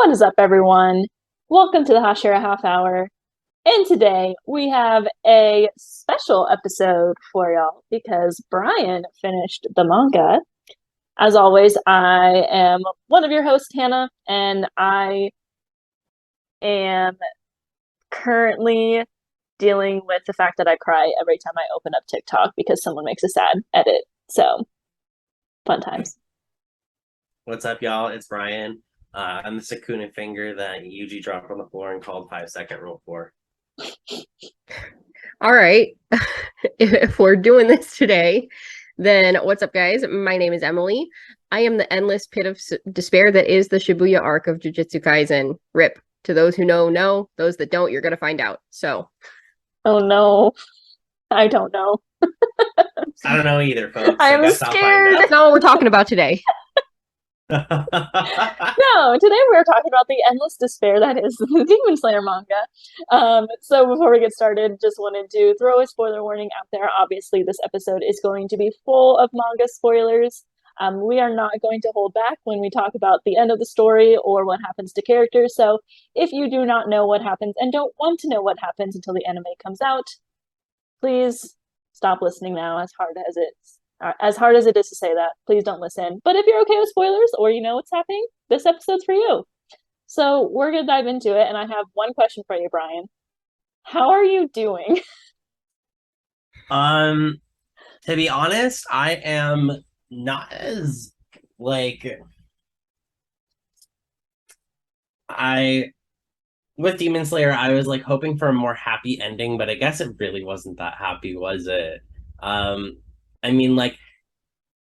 What is up, everyone? Welcome to the Hashira Half Hour. And today we have a special episode for y'all because Bryan finished the manga. As always, I am one of your hosts, Hannah, and I am currently dealing with the fact that I cry every time I open up TikTok because someone makes a sad edit. So, fun times. What's up, y'all? It's Bryan. I'm the Sakuna finger that Yuji dropped on the floor and called 5-second rule for. All right. If we're doing this today, then what's up, guys? My name is Emily. I am the endless pit of despair that is the Shibuya arc of Jujutsu Kaisen. RIP. To those who know. Those that don't, you're going to find out. So. Oh, no. I don't know. I don't know either, folks. I am scared. That's not what we're talking about today. No, today we're talking about the endless despair that is the Demon Slayer manga. So before we get started, just wanted to throw a spoiler warning out there. Obviously, this episode is going to be full of manga spoilers. We are not going to hold back when we talk about the end of the story or what happens to characters. So if you do not know what happens and don't want to know what happens until the anime comes out, please stop listening now, as hard as it is to say that. Please don't listen. But if you're okay with spoilers or you know what's happening, this episode's for you. So we're gonna dive into it, and I have one question for you, Bryan. How are you doing? To be honest, I am not as with Demon Slayer, I was hoping for a more happy ending, but I guess it really wasn't that happy, was it? I mean,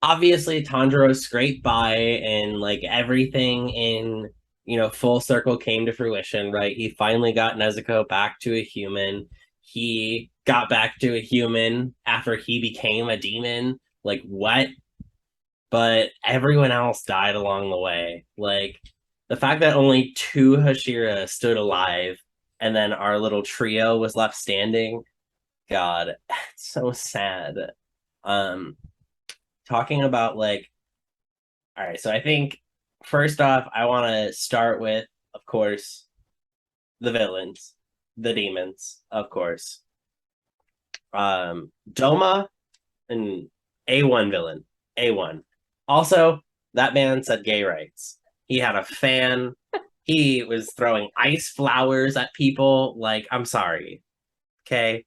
obviously Tanjiro scraped by and everything in, full circle came to fruition, right? He finally got Nezuko back to a human. He got back to a human after he became a demon. What? But everyone else died along the way. The fact that only 2 Hashira stood alive and then our little trio was left standing. God, it's so sad. Talking about all right, so I think first off I want to start with, of course, the villains, the demons, of course. Doma, an A1 villain, A1. Also, that man said gay rights. He had a fan. He was throwing ice flowers at people. I'm sorry, okay.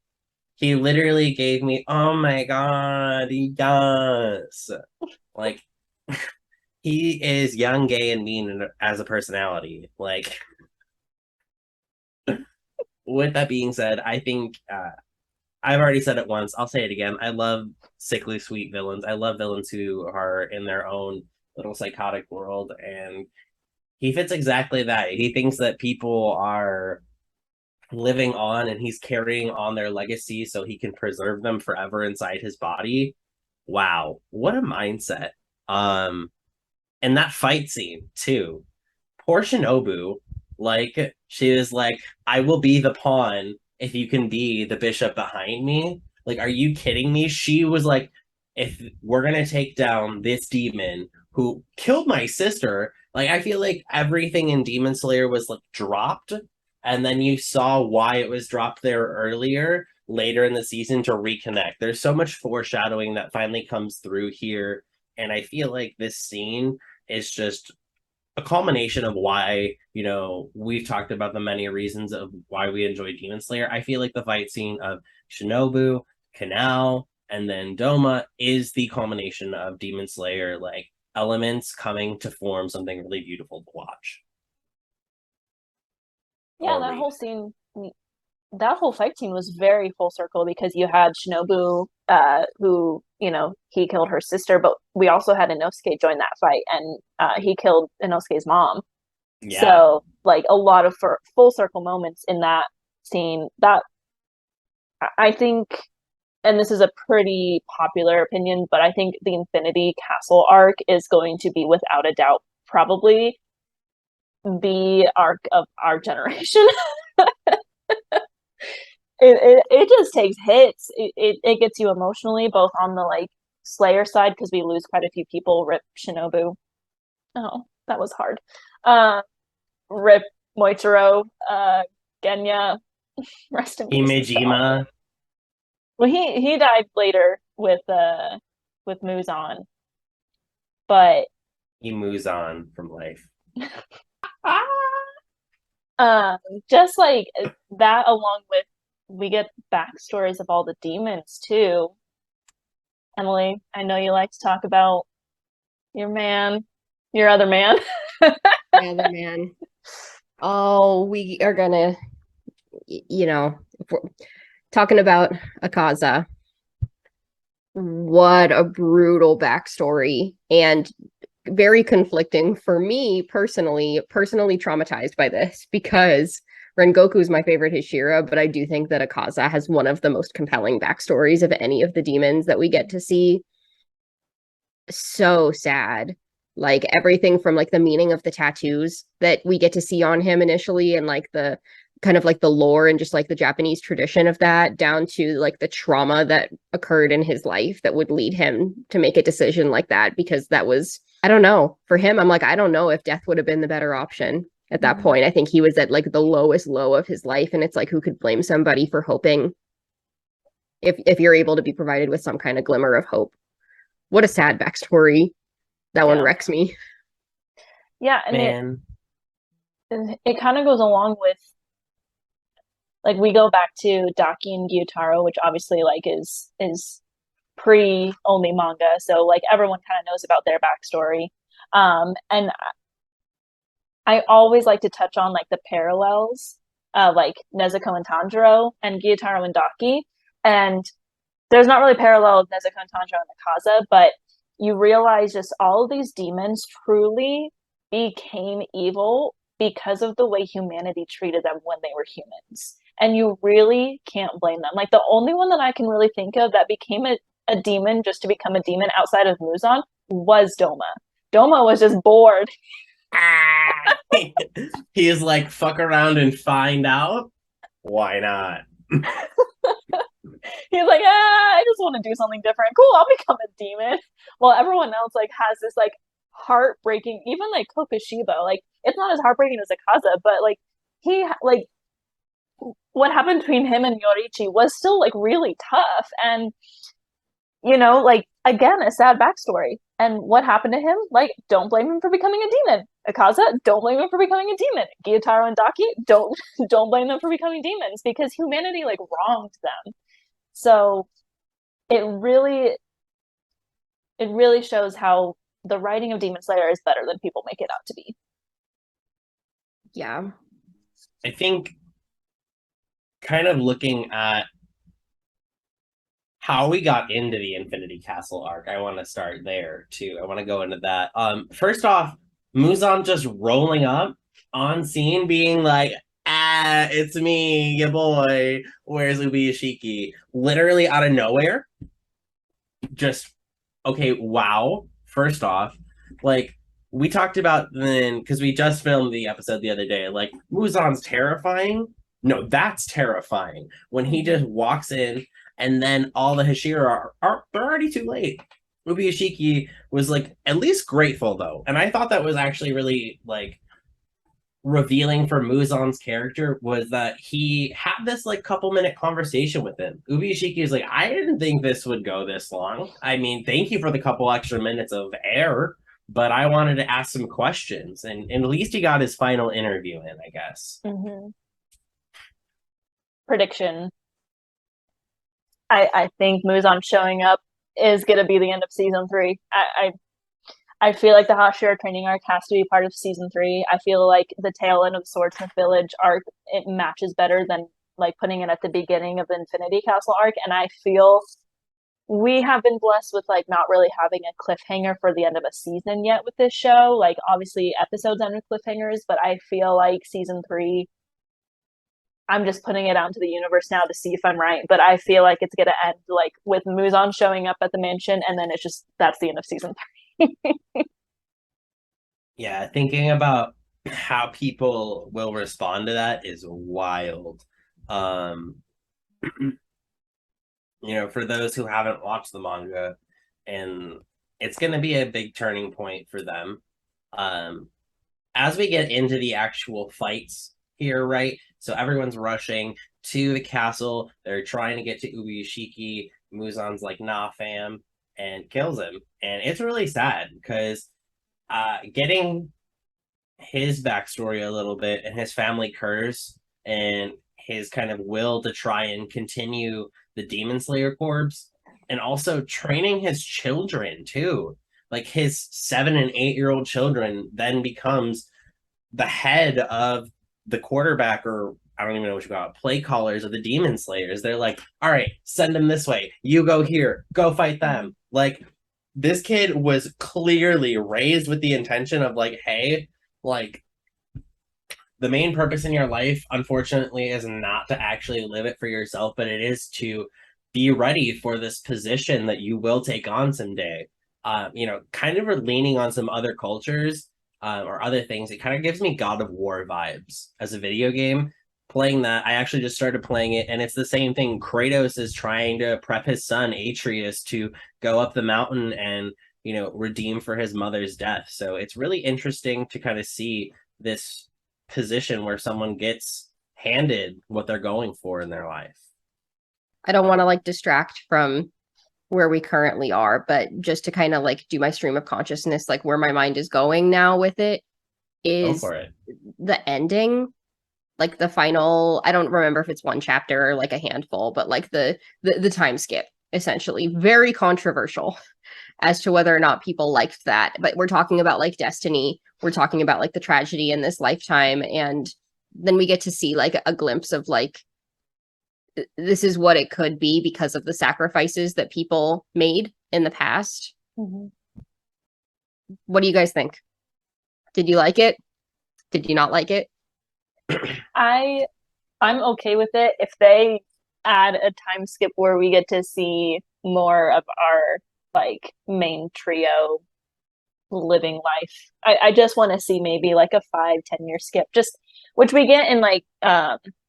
He literally gave me, oh my god, yes. He is young, gay, and mean as a personality. With that being said, I think I've already said it once. I'll say it again. I love sickly sweet villains. I love villains who are in their own little psychotic world, and he fits exactly that. He thinks that people are living on and he's carrying on their legacy so he can preserve them forever inside his body. Wow, what a mindset. And that fight scene too. Poor Shinobu, she was I will be the pawn if you can be the bishop behind me. Are you kidding me? She was if we're gonna take down this demon who killed my sister, I feel like everything in Demon Slayer was dropped, and then you saw why it was dropped there earlier, later in the season, to reconnect. There's so much foreshadowing that finally comes through here, and I feel like this scene is just a culmination of why, we've talked about the many reasons of why we enjoy Demon Slayer. I feel like the fight scene of Shinobu, Kanao, and then Doma is the culmination of Demon Slayer, elements coming to form something really beautiful to watch. Yeah, that whole fight scene was very full circle because you had Shinobu, who, he killed her sister, but we also had Inosuke join that fight, and he killed Inosuke's mom. Yeah. So, a lot of full circle moments in that scene that I think, and this is a pretty popular opinion, but I think the Infinity Castle arc is going to be, without a doubt, probably the arc of our generation. It just takes hits. It gets you emotionally, both on the Slayer side, because we lose quite a few people. Rip Shinobu. Oh, that was hard. Rip Moichiro, Genya, rest in peace. Imejima. Well, he died later with Muzan, but He moves on from life. um, just like that, along with we get backstories of all the demons too. Emily, I know you like to talk about your man, your other man. My other man. Oh, we are gonna, you know, if we're talking about Akaza, what a brutal backstory and very conflicting for me personally traumatized by this because Rengoku is my favorite Hashira, but I do think that Akaza has one of the most compelling backstories of any of the demons that we get to see. So sad. Like everything from like the meaning of the tattoos that we get to see on him initially and like the kind of like the lore and just like the Japanese tradition of that down to like the trauma that occurred in his life that would lead him to make a decision like that because that was I don't know. For him, I'm like I don't know if death would have been the better option at that point. I think he was at like the lowest low of his life and it's like who could blame somebody for hoping if you're able to be provided with some kind of glimmer of hope. What a sad backstory. That one wrecks me. Yeah, and Man. it kind of goes along with like we go back to Daki and Gyutaro, which obviously like is pre only manga, so like everyone kind of knows about their backstory. And I always like to touch on like the parallels, like Nezuko and Tanjiro and Gyutaro and Daki. And there's not really parallel of Nezuko and Tanjiro and Akaza, but you realize just all of these demons truly became evil because of the way humanity treated them when they were humans. And you really can't blame them. Like the only one that I can really think of that became a demon just to become a demon outside of Muzan was Doma. Doma was just bored. He is like, fuck around and find out. Why not? He's like, I just want to do something different. Cool, I'll become a demon. Well, everyone else like has this like heartbreaking, even like Kokushibo, like it's not as heartbreaking as Akaza, but like he like what happened between him and Yorichi was still like really tough. And you know, like again, a sad backstory. And what happened to him? Like, don't blame him for becoming a demon. Akaza, don't blame him for becoming a demon. Gyutaro and Daki, don't blame them for becoming demons because humanity like wronged them. So it really shows how the writing of Demon Slayer is better than people make it out to be. Yeah. I think kind of looking at how we got into the Infinity Castle arc, I want to start there too. I want to go into that. First off, Muzan just rolling up on scene, being like, it's me, your boy. Where's Ubiyashiki? Literally out of nowhere. Just, okay, wow. First off, like, we talked about then, because we just filmed the episode the other day, like, Muzan's terrifying. No, that's terrifying. When he just walks in, and then all the Hashira they're already too late. Ubiyashiki was like at least grateful though, and I thought that was actually really like revealing for Muzan's character was that he had this like couple minute conversation with him. Ubiyashiki is like, I didn't think this would go this long. I mean, thank you for the couple extra minutes of air, but I wanted to ask some questions, and at least he got his final interview in, I guess. Prediction. I think Muzan showing up is going to be the end of season 3. I feel like the Hashira training arc has to be part of season 3. I feel like the tail end of the Swordsmith Village arc, it matches better than like putting it at the beginning of the Infinity Castle arc. And I feel we have been blessed with like not really having a cliffhanger for the end of a season yet with this show. Like obviously episodes end with cliffhangers, but I feel like season 3, I'm just putting it out into the universe now to see if I'm right, but I feel like it's gonna end like with Muzan showing up at the mansion, and then it's just that's the end of season 3. Yeah, thinking about how people will respond to that is wild. You know, for those who haven't watched the manga, and it's going to be a big turning point for them. as we get into the actual fights here, right? So everyone's rushing to the castle. They're trying to get to Ubuyashiki. Muzan's like, nah, fam, and kills him. And it's really sad because getting his backstory a little bit and his family curse and his kind of will to try and continue the Demon Slayer Corps and also training his children too. Like his 7 and 8 year old children then becomes the head of the quarterback, or I don't even know what you call it, play callers of the Demon Slayers. They're like, all right, send them this way. You go here, go fight them. Like this kid was clearly raised with the intention of like, hey, like the main purpose in your life, unfortunately, is not to actually live it for yourself, but it is to be ready for this position that you will take on someday. Kind of leaning on some other cultures or other things. It kind of gives me God of War vibes as a video game. Playing that, I actually just started playing it, and it's the same thing. Kratos is trying to prep his son Atreus to go up the mountain and redeem for his mother's death. So it's really interesting to kind of see this position where someone gets handed what they're going for in their life. I don't want to like distract from where we currently are, but just to kind of like do my stream of consciousness, like where my mind is going now with it Go is for it. the ending, like the final, I don't remember if it's one chapter or like a handful, but like the time skip, essentially. Very controversial as to whether or not people liked that. But we're talking about like destiny. We're talking about like the tragedy in this lifetime. And then we get to see like a glimpse of like, this is what it could be because of the sacrifices that people made in the past. Mm-hmm. What do you guys think? Did you like it? Did you not like it? I'm okay with it if they add a time skip where we get to see more of our like main trio living life. I just want to see maybe like a 5-10 year skip, just which we get in like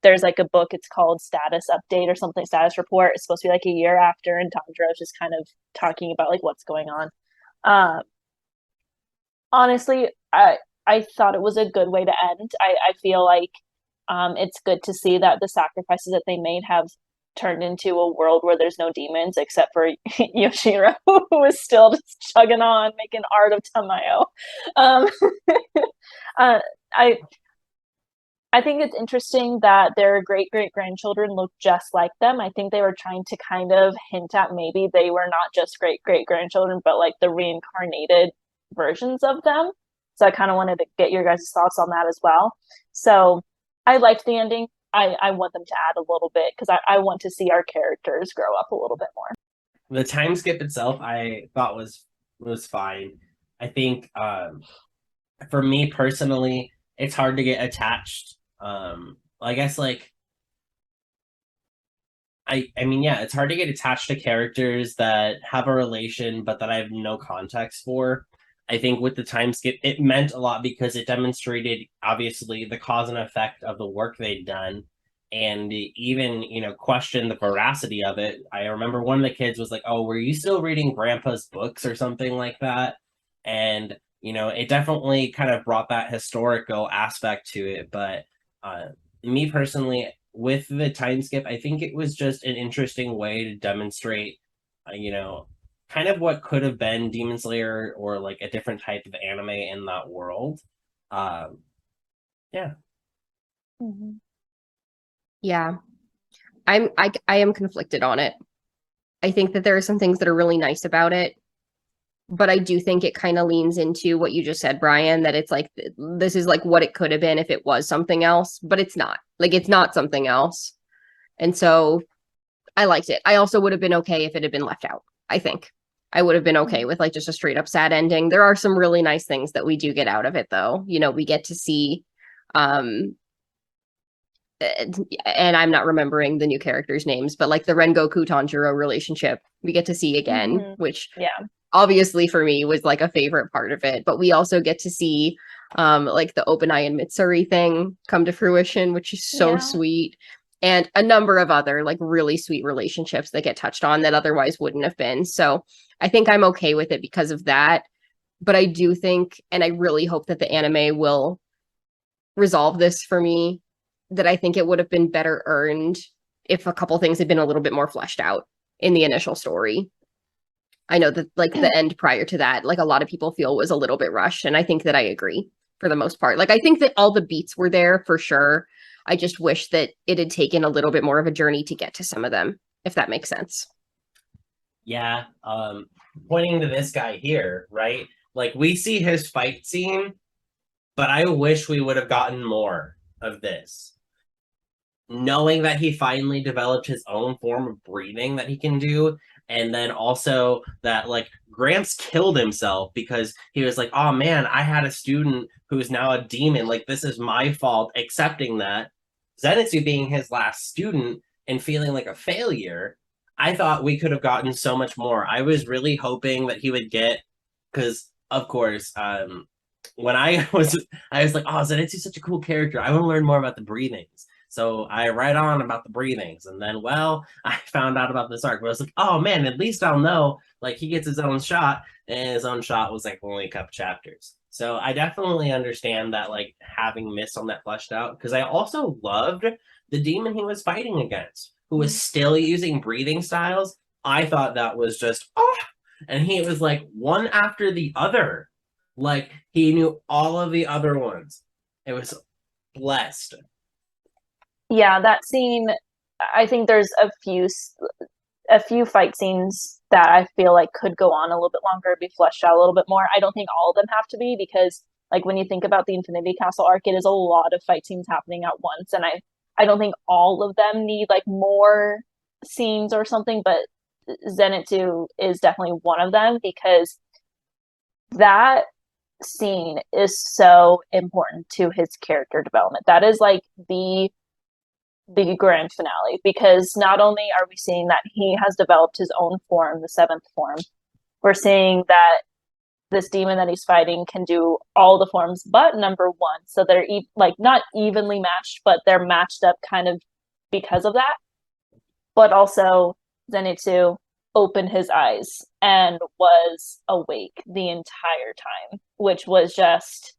there's like a book, it's called Status Update or something, Status Report. It's supposed to be like a year after, and Tanjiro is just kind of talking about like what's going on. Honestly, I thought it was a good way to end. I feel like it's good to see that the sacrifices that they made have turned into a world where there's no demons except for Yoshiro, who is still just chugging on, making art of Tamayo. Um, I think it's interesting that their great-great-grandchildren look just like them. I think they were trying to kind of hint at maybe they were not just great-great-grandchildren, but like the reincarnated versions of them. So I kind of wanted to get your guys' thoughts on that as well. So I liked the ending. I want them to add a little bit because I want to see our characters grow up a little bit more. The time skip itself, I thought was fine. I think for me personally, it's hard to get attached. I guess like I mean, yeah, it's hard to get attached to characters that have a relation but that I have no context for. I think with the time skip, it meant a lot because it demonstrated obviously the cause and effect of the work they'd done, and even questioned the veracity of it. I remember one of the kids was like, "Oh, were you still reading Grandpa's books or something like that?" And it definitely kind of brought that historical aspect to it. But me personally, with the time skip, I think it was just an interesting way to demonstrate, kind of what could have been Demon Slayer or like a different type of anime in that world. Yeah. Mm-hmm. Yeah. I am conflicted on it. I think that there are some things that are really nice about it, but I do think it kind of leans into what you just said, Bryan, that it's like this is like what it could have been if it was something else, but it's not. Like it's not something else. And so I liked it. I also would have been okay if it had been left out. I think I would have been okay with like just a straight up sad ending. There are some really nice things that we do get out of it though. We get to see and I'm not remembering the new characters' names, but like the Rengoku Tanjiro relationship, we get to see again, which obviously for me was like a favorite part of it. But we also get to see like the Obanai and Mitsuri thing come to fruition, which is so sweet. And a number of other like really sweet relationships that get touched on that otherwise wouldn't have been. So I think I'm okay with it because of that. But I do think, and I really hope that the anime will resolve this for me, that I think it would have been better earned if a couple things had been a little bit more fleshed out in the initial story. I know that like the end prior to that, like a lot of people feel was a little bit rushed, and I think that I agree for the most part. Like I think that all the beats were there for sure. I just wish that it had taken a little bit more of a journey to get to some of them, if that makes sense. Yeah. Pointing to this guy here, right? Like we see his fight scene, but I wish we would have gotten more of this. Knowing that he finally developed his own form of breathing that he can do, and then also that like Gramps killed himself because he was like, oh man, I had a student who's now a demon, like this is my fault, accepting that Zenitsu being his last student and feeling like a failure. I thought we could have gotten so much more. I was really hoping that he would get, because of course, when I was like, oh, Zenitsu's such a cool character, I want to learn more about the breathings. So I read on about the breathings, and then, well, I found out about this arc. But I was like, oh man, at least I'll know. Like he gets his own shot, and his own shot was like only a couple chapters. So I definitely understand that, like having missed on that fleshed out. Because I also loved the demon he was fighting against, who was still using breathing styles. I thought that was just and he was like one after the other. Like he knew all of the other ones. It was blessed. Yeah, that scene, I think there's a few fight scenes that I feel like could go on a little bit longer, be fleshed out a little bit more. I don't think all of them have to be, because like when you think about the Infinity Castle arc, it is a lot of fight scenes happening at once, and I don't think all of them need like more scenes or something, but Zenitsu is definitely one of them, because that scene is so important to his character development. That is like the grand finale, because not only are we seeing that he has developed his own form, the seventh form, we're seeing that this demon that he's fighting can do all the forms but number one. So they're like not evenly matched, but they're matched up kind of because of that. But also Zenitsu opened his eyes and was awake the entire time, which was just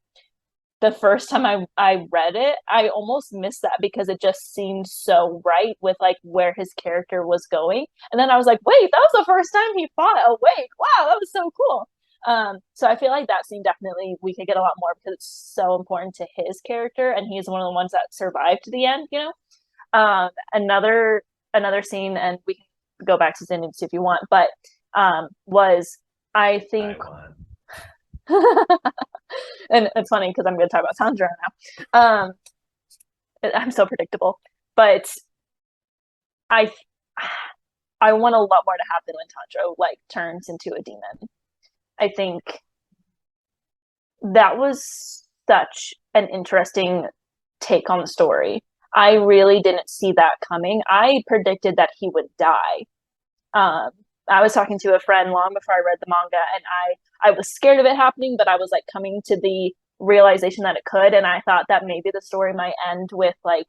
the first time I read it, I almost missed that because it just seemed so right with like where his character was going. And then I was like, wait, that was the first time he fought awake. Wow, that was so cool. So I feel like that scene definitely we could get a lot more because it's so important to his character, and he's one of the ones that survived to the end, you know. Another scene, and we can go back to Zenitsu if you want, but was I think and it's funny because I'm going to talk about Tanjiro now. I'm so predictable, but I I want a lot more to happen when Tanjiro like turns into a demon. I think that was such an interesting take on the story. I really didn't see that coming. I predicted that he would die. I was talking to a friend long before I read the manga, and I was scared of it happening, but I was like coming to the realization that it could, and I thought that maybe the story might end with like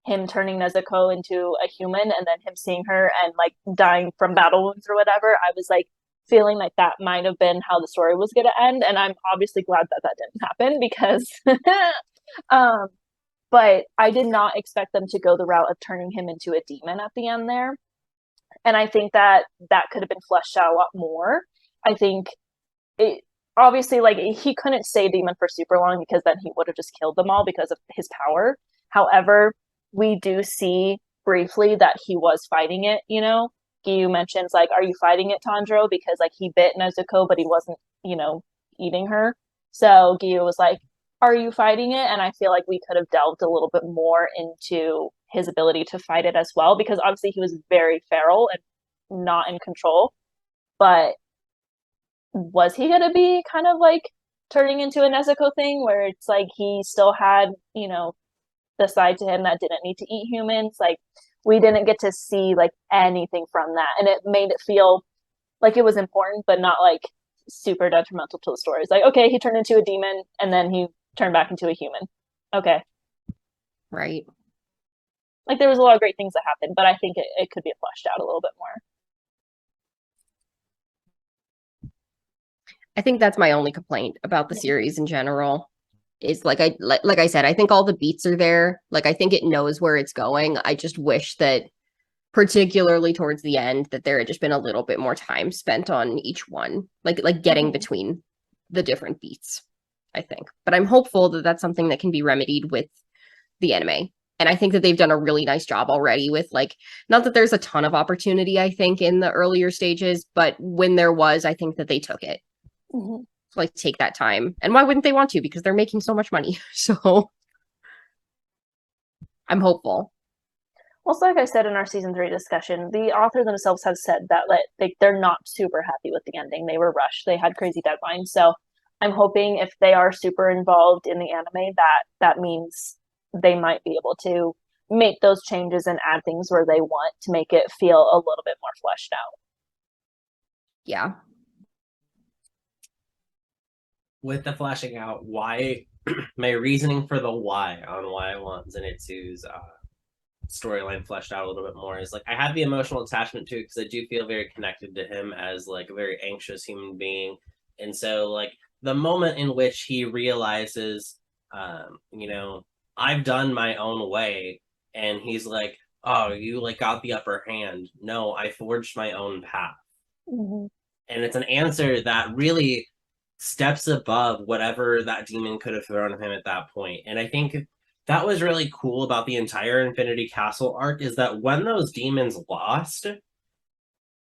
him turning Nezuko into a human, and then him seeing her and like dying from battle wounds or whatever. I was like feeling like that might have been how the story was going to end, and I'm obviously glad that that didn't happen because um but I did not expect them to go the route of turning him into a demon at the end there. And I think that that could have been fleshed out a lot more. I think it obviously like he couldn't stay demon for super long because then he would have just killed them all because of his power. However, we do see briefly that he was fighting it, you know. Giyu mentions like, are you fighting it, Tanjiro? Because like he bit Nezuko, but he wasn't, you know, eating her. So Giyu was like, are you fighting it? And I feel like we could have delved a little bit more into his ability to fight it as well, because obviously he was very feral and not in control. But was he going to be kind of like turning into a Nezuko thing where it's like he still had, you know, the side to him that didn't need to eat humans? Like we didn't get to see like anything from that, and it made it feel like it was important but not like super detrimental to the story. It's like, okay, he turned into a demon and then he turned back into a human. Okay. Right. Like there was a lot of great things that happened, but I think it could be fleshed out a little bit more. I think that's my only complaint about the series in general. Is like I said, I think all the beats are there. Like I think it knows where it's going. I just wish that particularly towards the end that there had just been a little bit more time spent on each one, like getting between the different beats, I think. But I'm hopeful that that's something that can be remedied with the anime. And I think that they've done a really nice job already with like, not that there's a ton of opportunity, I think, in the earlier stages, but when there was, I think that they took it. Mm-hmm. Like take that time. And why wouldn't they want to? Because they're making so much money. So I'm hopeful. Also, like I said in our season 3 discussion, the author themselves have said that they're not super happy with the ending. They were rushed. They had crazy deadlines. So I'm hoping if they are super involved in the anime, that means they might be able to make those changes and add things where they want to make it feel a little bit more fleshed out. Yeah. With the fleshing out, why my reasoning for the why on why I want Zenitsu's storyline fleshed out a little bit more is like I have the emotional attachment to it because I do feel very connected to him as like a very anxious human being, and so like the moment in which he realizes, you know, I've done my own way, and he's like, oh, you like got the upper hand. No, I forged my own path. Mm-hmm. And it's an answer that really steps above whatever that demon could have thrown at him at that point. And I think that was really cool about the entire Infinity Castle arc is that when those demons lost,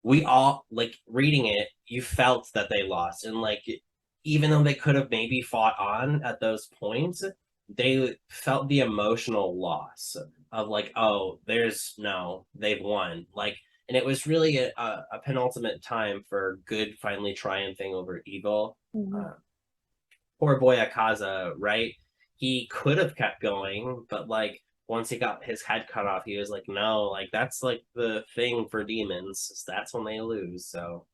we all like reading it, you felt that they lost. And like even though they could have maybe fought on at those points, they felt the emotional loss of like, oh, they've won. Like, and it was really a penultimate time for good finally triumphing over evil. Mm-hmm. Poor boy Akaza, right? He could have kept going, but like once he got his head cut off, he was like, no, like that's like the thing for demons. That's when they lose. So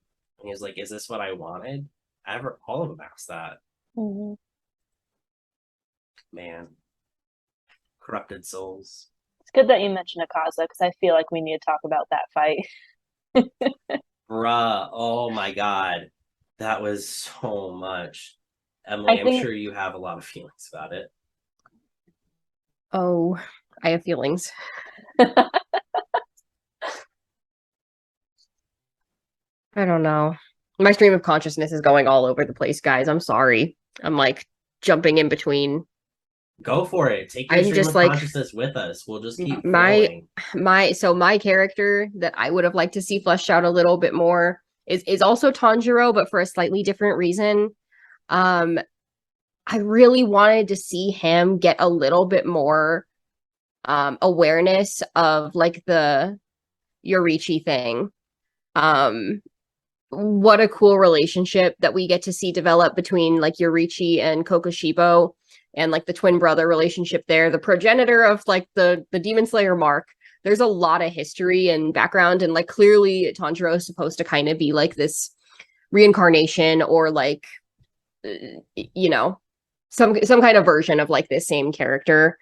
he was like, is this what I wanted? All of them asked that. Mm-hmm. Man, corrupted souls. It's good that you mentioned Akaza because I feel like we need to talk about that fight. Bruh, oh my god. That was so much. Emily, I'm sure you have a lot of feelings about it. Oh, I have feelings. I don't know. My stream of consciousness is going all over the place, guys. I'm sorry. I'm like jumping in between. Go for it. Take your I'm stream just of like consciousness with us. We'll just keep my flowing. so my character that I would have liked to see fleshed out a little bit more is also Tanjiro, but for a slightly different reason. Um, I really wanted to see him get a little bit more awareness of like the Yorichi thing. What a cool relationship that we get to see develop between like Yorichi and Kokushibo and like the twin brother relationship there, the progenitor of like the Demon Slayer mark. There's a lot of history and background, and like clearly Tanjiro is supposed to kind of be like this reincarnation or like you know some kind of version of like this same character.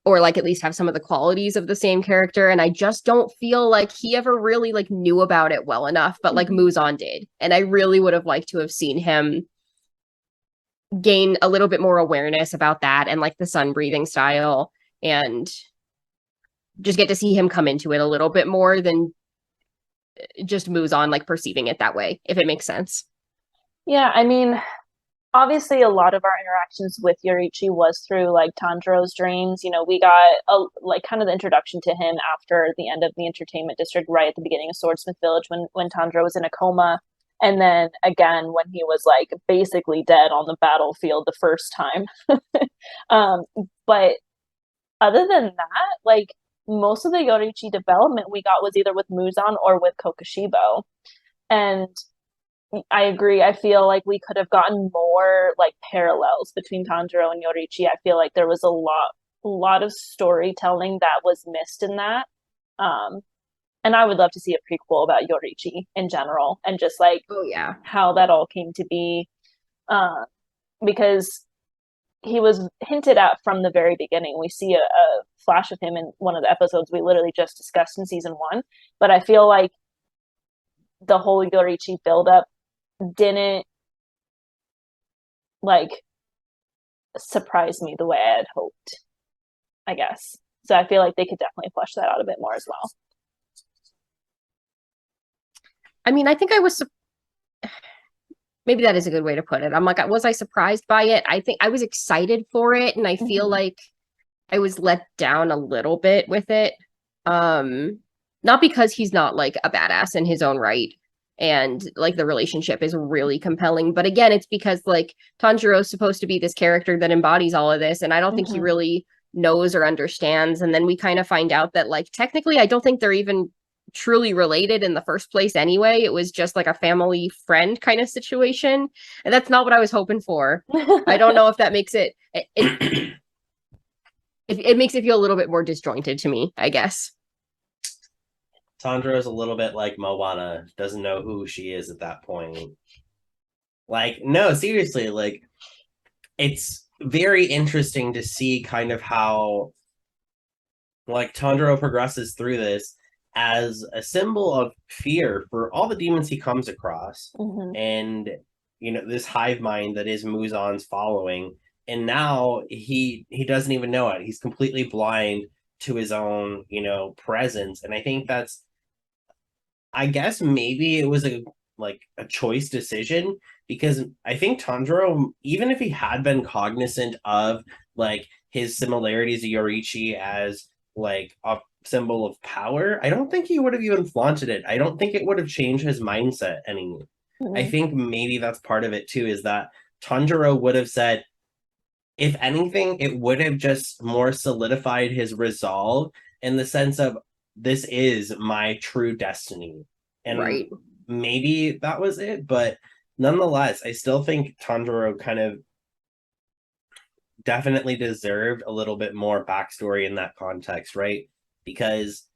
Or like at least have some of the qualities of the same character, and I just don't feel like he ever really like knew about it well enough, but like Muzan did, and I really would have liked to have seen him gain a little bit more awareness about that and like the sun breathing style, and just get to see him come into it a little bit more than just Muzan like perceiving it that way, if it makes sense. Yeah, I mean, obviously a lot of our interactions with Yorichi was through like Tanjiro's dreams. You know, we got like kind of the introduction to him after the end of the entertainment district, right at the beginning of Swordsmith Village when Tanjiro was in a coma, and then again when he was like basically dead on the battlefield the first time. um, but other than that, like most of the Yorichi development we got was either with Muzan or with Kokushibo, and I agree. I feel like we could have gotten more like parallels between Tanjiro and Yorichi. I feel like there was a lot of storytelling that was missed in that. Um, and I would love to see a prequel about Yorichi in general and just like Oh yeah. how that all came to be. Because he was hinted at from the very beginning. We see a flash of him in one of the episodes we literally just discussed in season 1. But I feel like the whole Yorichi buildup didn't like surprise me the way I had hoped, I guess. So I feel like they could definitely flesh that out a bit more as well. I mean, I think I was maybe that is a good way to put it. I'm like, was I surprised by it? I think I was excited for it, and I feel like I was let down a little bit with it. Not because he's not like a badass in his own right, and like the relationship is really compelling, but again, it's because like Tanjiro's supposed to be this character that embodies all of this, and I don't think he really knows or understands. And then we kind of find out that like technically, I don't think they're even truly related in the first place anyway. It was just like a family friend kind of situation, and that's not what I was hoping for. I don't know if that makes it makes it feel a little bit more disjointed to me, I guess. Tanjiro's a little bit like Moana, doesn't know who she is at that point. Like, no, seriously, like, it's very interesting to see kind of how, like, Tanjiro progresses through this as a symbol of fear for all the demons he comes across. And, you know, this hive mind that is Muzan's following. And now he doesn't even know it. He's completely blind to his own, you know, presence. And I think that's, I guess maybe it was a choice decision, because I think Tanjiro, even if he had been cognizant of like his similarities to Yoriichi as like a symbol of power, I don't think he would have even flaunted it. I don't think it would have changed his mindset anymore. I think maybe that's part of it too, is that Tanjiro would have said, if anything, it would have just more solidified his resolve in the sense of, this is my true destiny. And maybe that was it, but nonetheless, I still think Tanjiro kind of definitely deserved a little bit more backstory in that context, right? Because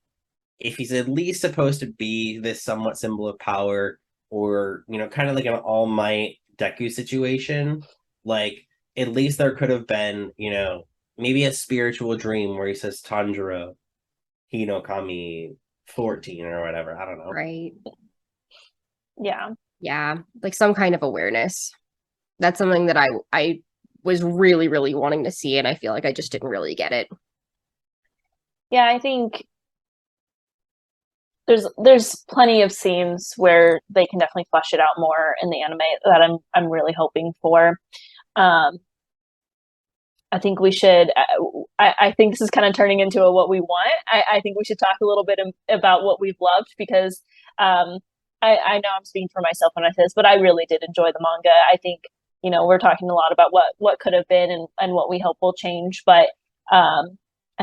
if he's at least supposed to be this somewhat symbol of power, or, you know, kind of like an All Might Deku situation, like, at least there could have been, you know, maybe a spiritual dream where he says Tanjiro Hinokami 14 or whatever. I don't know. Right. Yeah. Yeah. Like some kind of awareness. That's something that I was really, really wanting to see, and I feel like I just didn't really get it. Yeah, I think there's plenty of scenes where they can definitely flesh it out more in the anime that I'm really hoping for. I think we should. I think this is kind of turning into a what we want. I think we should talk a little bit about what we've loved, because I know I'm speaking for myself when I say this, but I really did enjoy the manga. I think, you know, we're talking a lot about what could have been and what we hope will change, but I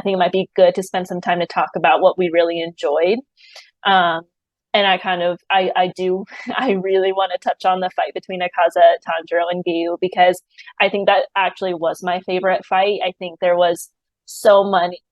think it might be good to spend some time to talk about what we really enjoyed. And I really want to touch on the fight between Akaza, Tanjiro, and Giyu, because I think that actually was my favorite fight. I think there was so many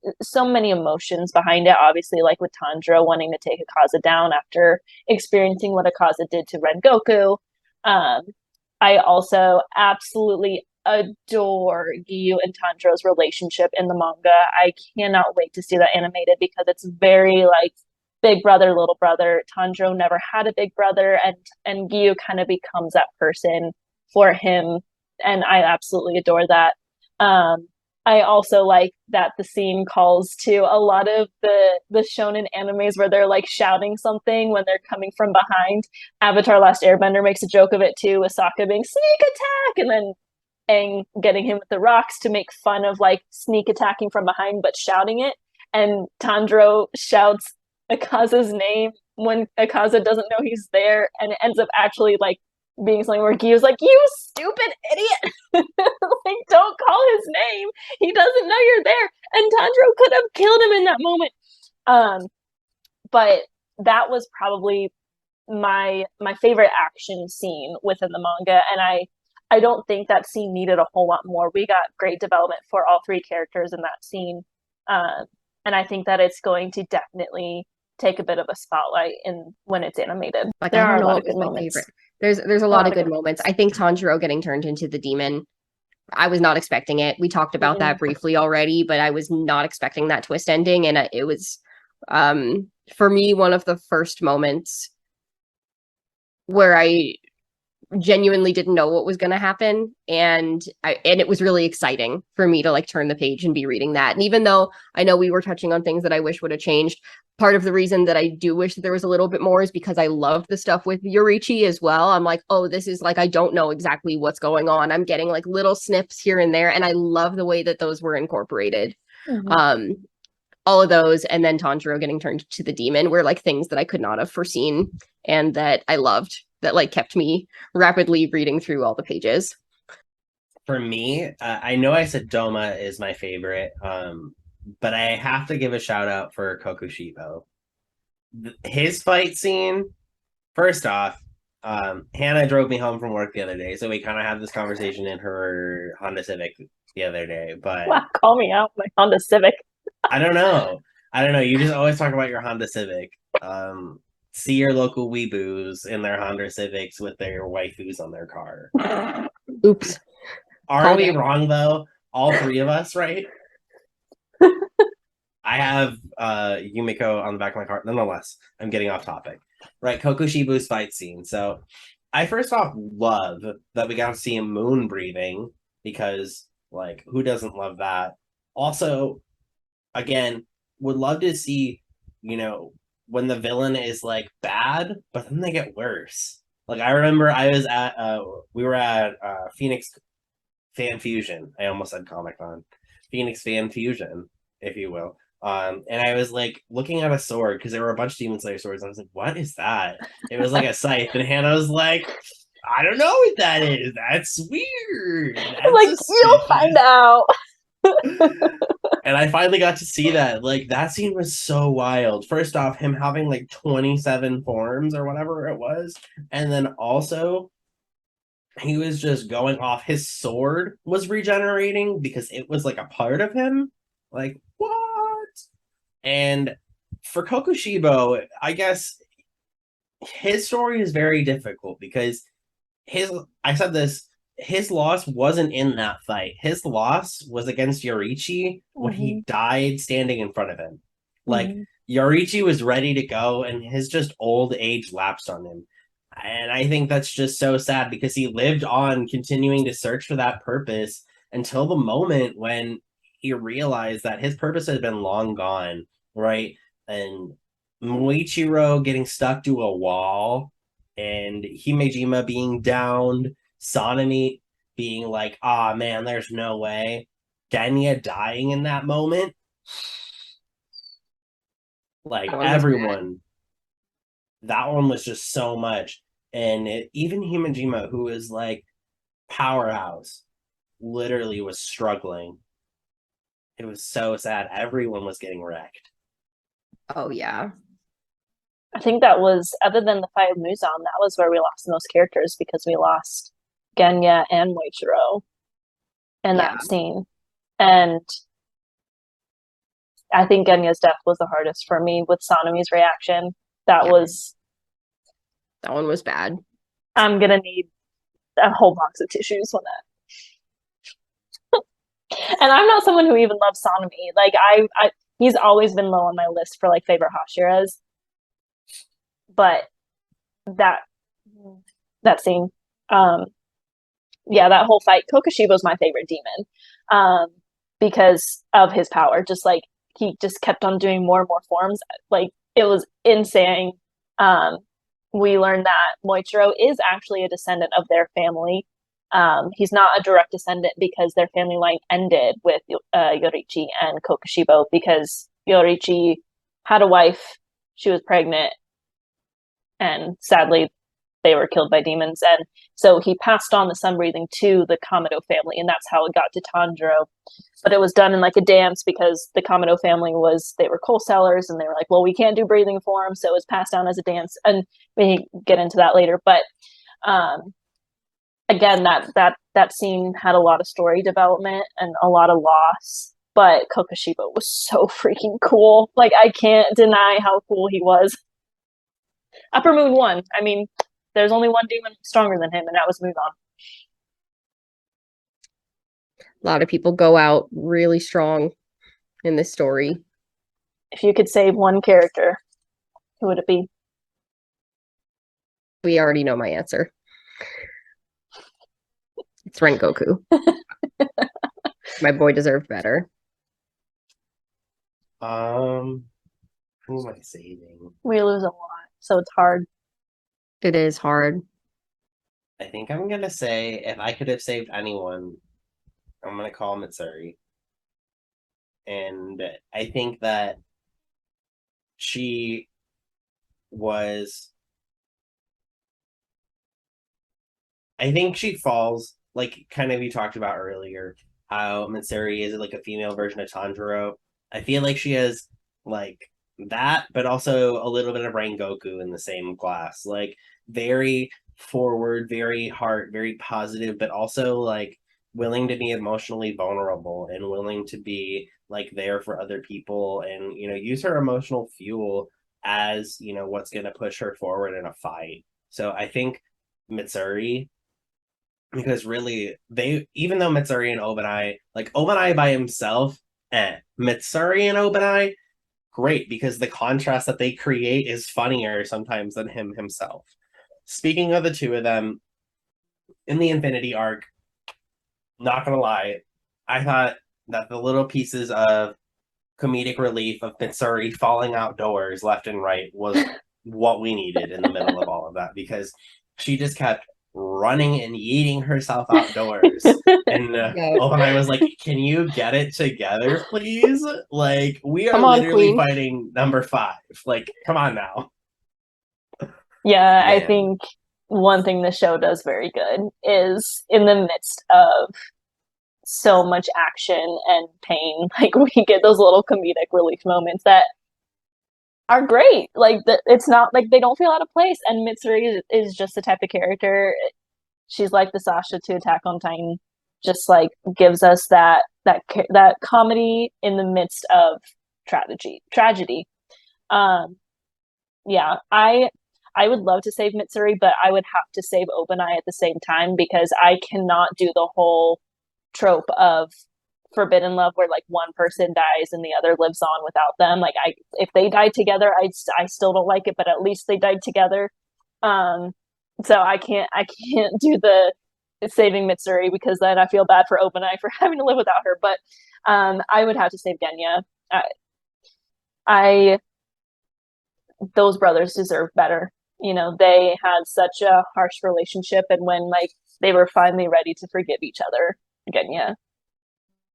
emotions behind it. Obviously, like with Tanjiro wanting to take Akaza down after experiencing what Akaza did to Rengoku. I also absolutely adore Giyu and Tanjiro's relationship in the manga. I cannot wait to see that animated, because it's very like big brother, little brother. Tanjiro never had a big brother, and Giyu kind of becomes that person for him, and I absolutely adore that. I also like that the scene calls to a lot of the shonen animes where they're like shouting something when they're coming from behind. Avatar: Last Airbender makes a joke of it too, with Sokka being sneak attack, and then Aang getting him with the rocks to make fun of like sneak attacking from behind but shouting it. And Tanjiro shouts Akaza's name when Akaza doesn't know he's there, and it ends up actually like being something where Giyu's like, "You stupid idiot! Like, don't call his name. He doesn't know you're there." And Tanjiro could have killed him in that moment. But that was probably my favorite action scene within the manga, and I don't think that scene needed a whole lot more. We got great development for all three characters in that scene, and I think that it's going to definitely take a bit of a spotlight in when it's animated. Like, there I are don't a know lot of what good was my moments. favorite. There's a lot of good moments. I think Tanjiro getting turned into the demon, I was not expecting it. We talked about that briefly already, but I was not expecting that twist ending, and it was for me one of the first moments where I genuinely didn't know what was going to happen, and it was really exciting for me to like turn the page and be reading that. And even though I know we were touching on things that I wish would have changed, part of the reason that I do wish that there was a little bit more is because I loved the stuff with Yorichi as well. I'm like, oh, this is like, I don't know exactly what's going on. I'm getting like little snips here and there, and I love the way that those were incorporated. All of those, and then Tanjiro getting turned to the demon were like things that I could not have foreseen and that I loved, that like kept me rapidly reading through all the pages. For me, I know I said Doma is my favorite, but I have to give a shout out for Kokushibo. His fight scene, first off, Hannah drove me home from work the other day, so we kind of had this conversation in her Honda Civic the other day. But wow, call me out, my Honda Civic. I don't know. You just always talk about your Honda Civic. See your local weeboos in their Honda Civics with their waifus on their car. Oops. Are we wrong though? All three of us, right? I have Yumiko on the back of my car. Nonetheless, I'm getting off topic. Right, Kokushibu's fight scene. So I first off love that we got to see him moon breathing, because like who doesn't love that? Also, again, would love to see, when the villain is like bad, but then they get worse. Like I remember we were at Phoenix Fan Fusion. I almost said Comic Con. Phoenix Fan Fusion, if you will. And I was like looking at a sword because there were a bunch of Demon Slayer swords. And I was like, what is that? It was like a scythe. And Hannah was like, I don't know what that is. That's weird. That's like, you'll find out. And I finally got to see that. Like, that scene was so wild. First off, him having like 27 forms or whatever it was. And then also, he was just going off. His sword was regenerating because it was like a part of him. Like, what? And for Kokushibo, I guess his story is very difficult because his loss wasn't in that fight. His loss was against Yorichi when he died standing in front of him. Like, Yorichi was ready to go, and his just old age lapsed on him. And I think that's just so sad because he lived on continuing to search for that purpose until the moment when he realized that his purpose had been long gone, right? And Muichiro getting stuck to a wall, and Himejima being downed, Sanemi being like, ah, man, there's no way. Genya dying in that moment. Like, everyone. That one was just so much. And even Himejima, who is like powerhouse, literally was struggling. It was so sad. Everyone was getting wrecked. Oh, yeah. I think that was, other than the fight of Muzan, that was where we lost the most characters because we lost Genya and Moichiro in that scene. And I think Genya's death was the hardest for me with Sanemi's reaction. That one was bad. I'm going to need a whole box of tissues on that. And I'm not someone who even loves Sanemi. Like, he's always been low on my list for like favorite Hashiras. But that scene, that whole fight, Kokushibo's my favorite demon, because of his power. Just like he just kept on doing more and more forms. Like, it was insane. We learned that Moichiro is actually a descendant of their family. He's not a direct descendant because their family line ended with Yorichi and Kokushibo, because Yorichi had a wife, she was pregnant, and sadly they were killed by demons. And so he passed on the sun breathing to the Kamado family, and that's how it got to Tanjiro. But it was done in like a dance because the Kamado family they were coal sellers, and they were like, well, we can't do breathing for him, so it was passed down as a dance. And we get into that later. But again, that scene had a lot of story development and a lot of loss. But Kokushibo was so freaking cool. Like, I can't deny how cool he was. Upper Moon won. I mean, there's only one demon stronger than him, and that was Muzan. A lot of people go out really strong in this story. If you could save one character, who would it be? We already know my answer. It's Rengoku. My boy deserved better. Who am I saving? We lose a lot, so it's hard. It is hard. I think I'm gonna say if I could have saved anyone, I'm gonna call Mitsuri. And I think that she was I think she falls like kind of you talked about earlier, how Mitsuri is like a female version of Tanjiro. I feel like she has like that, but also a little bit of Rengoku in the same class. Like very forward, very heart, very positive, but also like willing to be emotionally vulnerable and willing to be like there for other people and use her emotional fuel as what's going to push her forward in a fight. So I think Mitsuri, because really they even though Mitsuri and Obanai, like Obanai by himself, Mitsuri and Obanai, great, because the contrast that they create is funnier sometimes than him himself. Speaking of the two of them in the Infinity arc, not gonna lie, I thought that the little pieces of comedic relief of Mitsuri falling outdoors left and right was what we needed in the middle of all of that, because she just kept running and yeeting herself outdoors. And Obanai was like, can you get it together, please? Like, we are Come on, literally Queen. fighting number 5. Like, come on now. Yeah, I Man. think one thing the show does very good is in the midst of so much action and pain, like we get those little comedic relief moments that are great. Like it's not like they don't feel out of place. And Mitsuri is just the type of character. She's like the Sasha to Attack on Titan, just like gives us that comedy in the midst of tragedy. Yeah, I would love to save Mitsuri, but I would have to save Obanai at the same time because I cannot do the whole trope of forbidden love where like one person dies and the other lives on without them. Like if they died together, I still don't like it, but at least they died together. So I can't do the saving Mitsuri because then I feel bad for Obanai for having to live without her. But I would have to save Genya. I those brothers deserve better. They had such a harsh relationship, and when like they were finally ready to forgive each other, Genya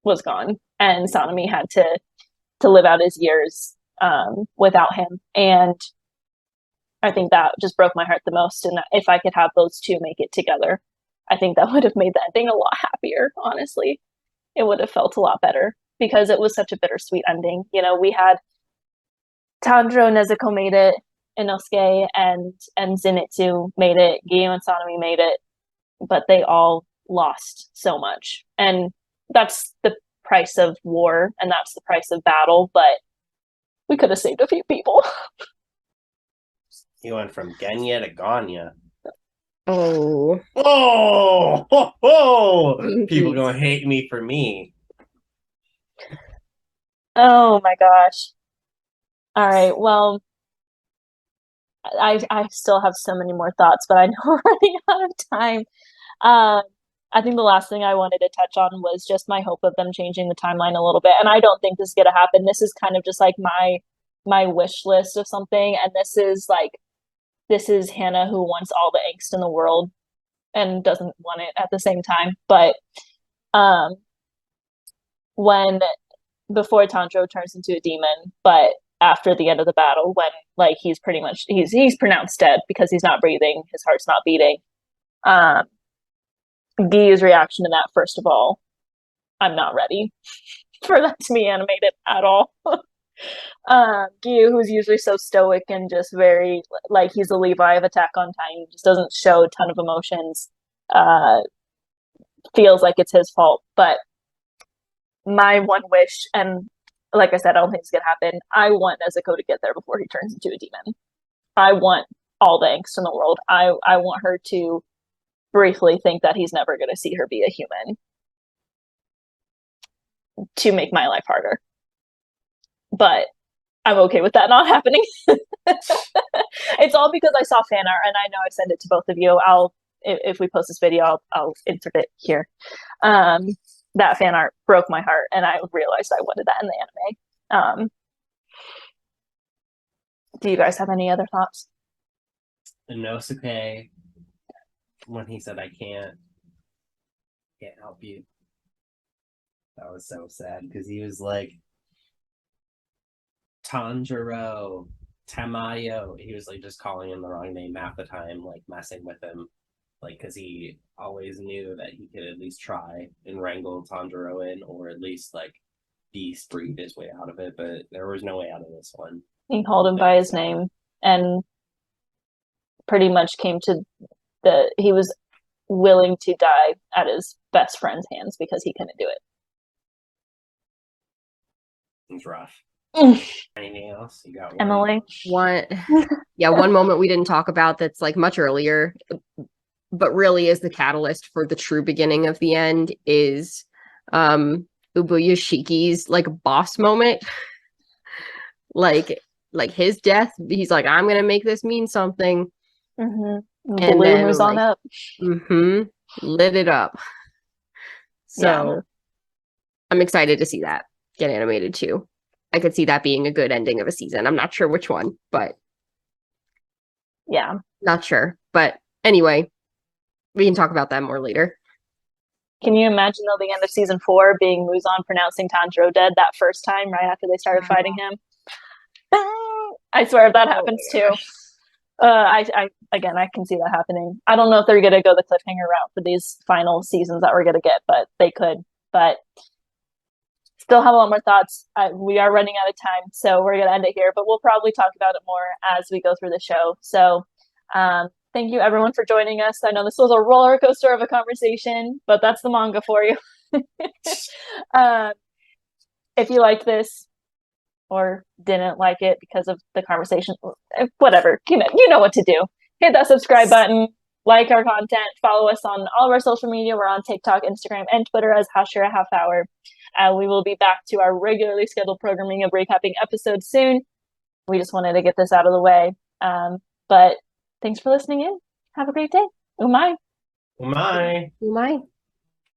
was gone, and Sanemi had to live out his years without him. And I think that just broke my heart the most. And if I could have those two make it together, I think that would have made the ending a lot happier. Honestly, it would have felt a lot better because it was such a bittersweet ending. We had Tanjiro and Nezuko made it, Inosuke and Zenitsu made it, Giyu and Sanemi made it, but they all lost so much. And that's the price of war and that's the price of battle, but we could have saved a few people. You went from Genya to Ganya. Oh. People gonna hate me for me. Oh my gosh. All right, well, I still have so many more thoughts, but I know we're running out of time. I think the last thing I wanted to touch on was just my hope of them changing the timeline a little bit. And I don't think this is gonna happen. This is kind of just like my wish list of something. And this is Hannah who wants all the angst in the world and doesn't want it at the same time. But when before Tanjiro turns into a demon, but after the end of the battle, when like he's pretty much he's pronounced dead because he's not breathing, his heart's not beating. Giyu's reaction to that, first of all, I'm not ready for that to be animated at all. Giyu, who's usually so stoic and just very like he's a Levi of Attack on Titan, just doesn't show a ton of emotions. Feels like it's his fault, but my one wish, and like I said, I don't think it's gonna happen. I want Nezuko to get there before he turns into a demon. I want all the angst in the world. I want her to briefly think that he's never going to see her be a human to make my life harder. But I'm okay with that not happening. It's all because I saw fan art and I know I sent it to both of you. if we post this video, I'll insert it here. That fan art broke my heart, and I realized I wanted that in the anime. Do you guys have any other thoughts? Inosuke, when he said, "I can't help you," that was so sad because he was like, Tanjiro, Tamayo. He was like just calling him the wrong name half the time, like messing with him, like because he always knew that he could at least try and wrangle Tanjiro in, or at least like beast breed his way out of it. But there was no way out of this one. He called him by his name and pretty much came to he was willing to die at his best friend's hands because he couldn't do it. It's rough. Anything else? You got Emily? One moment we didn't talk about that's like much earlier, but really is the catalyst for the true beginning of the end is Ubuya Shiki's like boss moment. like his death, he's like, I'm gonna make this mean something. Mm-hmm. And Blue then moves on up. Lit it up. So I'm excited to see that get animated too. I could see that being a good ending of a season. I'm not sure which one, but yeah, not sure. But anyway, we can talk about that more later. Can you imagine though the end of season 4 being Muzan pronouncing Tanjiro dead that first time right after they started fighting him? I swear if that happens too. I can see that happening. I don't know if they're gonna go the cliffhanger route for these final seasons that we're gonna get, but they could. But still have a lot more thoughts. We are running out of time, so we're gonna end it here. But we'll probably talk about it more as we go through the show. So thank you everyone for joining us. I know this was a roller coaster of a conversation, but that's the manga for you. If you liked this or didn't like it because of the conversation, whatever, you know what to do. Hit that subscribe button, like our content, follow us on all of our social media. We're on TikTok, Instagram, and Twitter as Hashira Half Hour. We will be back to our regularly scheduled programming of recapping episodes soon. We just wanted to get this out of the way. But thanks for listening in. Have a great day. Umai. Umai. Umai.